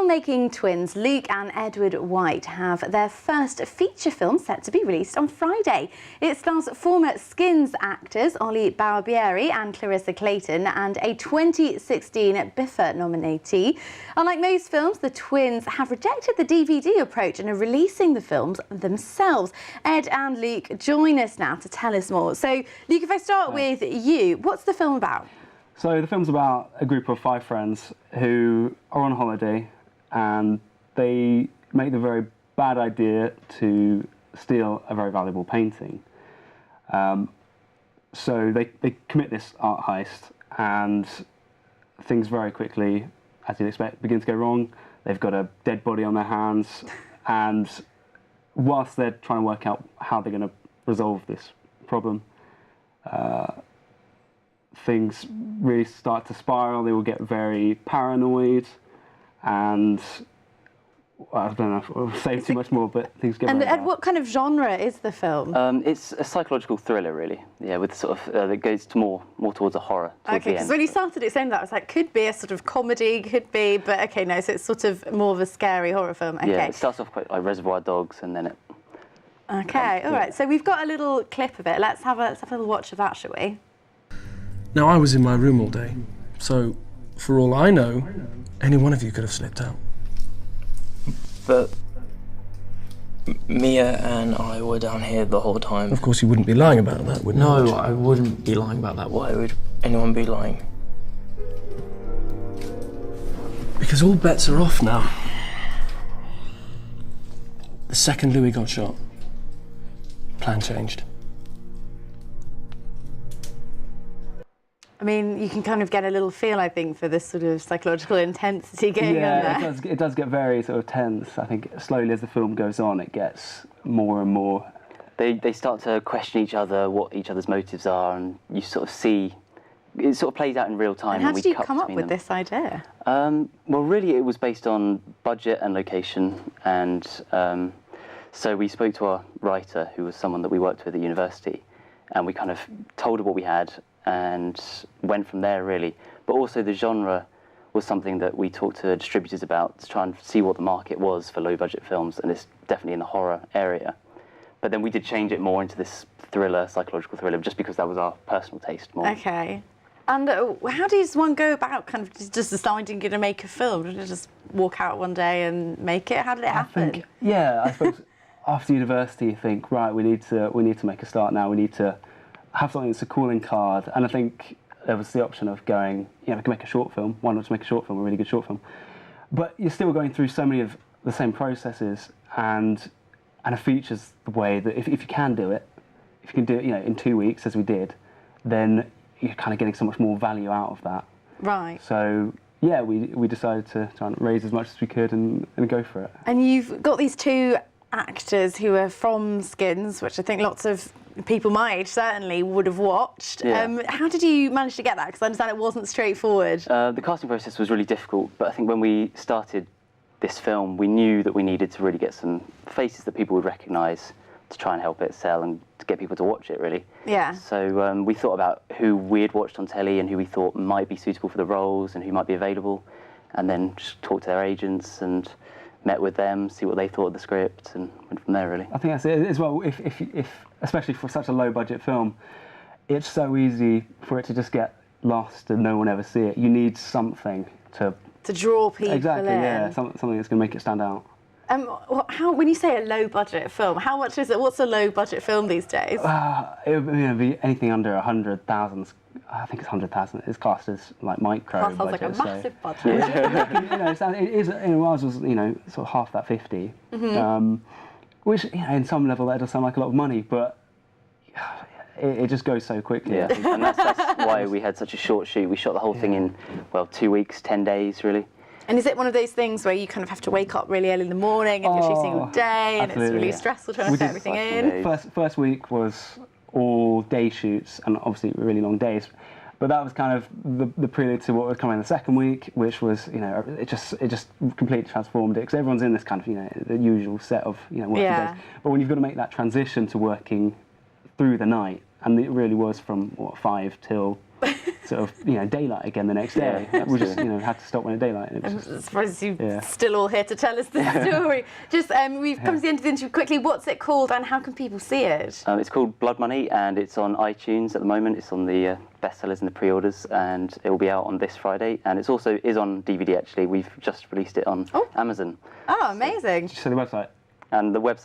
Filmmaking twins Luke and Edward White have their first feature film set to be released on Friday. It stars former Skins actors Ollie Barbieri and Klariza Clayton and a 2016 BIFA nominatee. Unlike most films, the twins have rejected the DVD approach and are releasing the films themselves. Ed and Luke join us now to tell us more. So, Luke, if I start with you, what's the film about? So the film's about a group of 5 friends who are on holiday and they make the very bad idea to steal a very valuable painting. So they commit this art heist and things very quickly, as you'd expect, begin to go wrong. They've got a dead body on their hands, and whilst they're trying to work out how they're going to resolve this problem, things really start to spiral. They will get very paranoid, and I don't know if I'll say too much more, but things get very bad. And what kind of genre is the film? It's a psychological thriller, really. Yeah, with sort of that goes to more towards a horror. Okay, because when you started explaining that, I was like, could be a sort of comedy, could be, but okay, no, so it's sort of more of a scary horror film. Okay. Yeah, it starts off quite like Reservoir Dogs, and then it. Okay, all right. So we've got a little clip of it. Let's have a little watch of that, shall we? Now, I was in my room all day, so for all I know, any one of you could have slipped out. But Mia and I were down here the whole time. Of course, you wouldn't be lying about that, would you? No, I wouldn't be lying about that. Why would anyone be lying? Because all bets are off now. The second Louis got shot, plan changed. I mean, you can kind of get a little feel, I think, for this sort of psychological intensity going on there. Yeah, it does get very sort of tense. I think slowly as the film goes on, it gets more and more. They start to question each other, what each other's motives are, and you sort of see, it sort of plays out in real time. And how did you come up with this idea? Well, really, it was based on budget and location, and so we spoke to our writer, who was someone that we worked with at university, and we kind of told her what we had, and went from there, really. But also the genre was something that we talked to distributors about to try and see what the market was for low-budget films, and it's definitely in the horror area. But then we did change it more into this thriller, psychological thriller, just because that was our personal taste more. Okay. And how does one go about kind of just deciding you're going to make a film? Did you just walk out one day and make it? How did it happen? I suppose after university you think, right, we need to make a start now. We need to have something that's a calling card, and I think there was the option of going, we can make a short film. Why not just make a short film, a really good short film? But you're still going through so many of the same processes, and a feature's the way that if you can do it, if you can do it, in 2 weeks as we did, then you're kind of getting so much more value out of that. Right. So yeah, we decided to try and raise as much as we could and go for it. And you've got these 2 actors who are from Skins, which I think lots of people my age certainly would have watched. Yeah. How did you manage to get that? Because I understand it wasn't straightforward. The casting process was really difficult, but I think when we started this film, we knew that we needed to really get some faces that people would recognise to try and help it sell and to get people to watch it, really. Yeah. So we thought about who we had watched on telly and who we thought might be suitable for the roles and who might be available, and then just talked to their agents and met with them, see what they thought of the script, and went from there, really. I think that's it as well. If especially for such a low-budget film, it's so easy for it to just get lost and no one ever see it. You need something to draw people exactly, in. Yeah, something that's going to make it stand out. When you say a low-budget film, how much is it? What's a low-budget film these days? It would be anything under 100,000. I think it's 100,000. It's classed as like micro. That sounds budget, like a massive budget. It is. Ours was sort of half that 50, which in some level that does sound like a lot of money, but it just goes so quickly. Yeah, and that's why we had such a short shoot. We shot the whole thing in 2 weeks, 10 days, really. And is it one of those things where you kind of have to wake up really early in the morning and you're shooting all day, and it's really stressful trying to fit everything in? First week was all day shoots and obviously really long days, but that was kind of the prelude to what was coming in the second week, which was it just completely transformed it, because everyone's in this kind of the usual set of working days, but when you've got to make that transition to working through the night, and it really was from 5 till sort of daylight again the next day. We just had to stop when it daylight. And I'm surprised you're still all here to tell us the story. Just we've come to the end of the interview quickly. What's it called and how can people see it? It's called Blood Money and it's on iTunes at the moment. It's on the bestsellers and the pre-orders, and it will be out on this Friday. And it's also on DVD actually. We've just released it on Amazon. Oh, amazing! So the website. And the website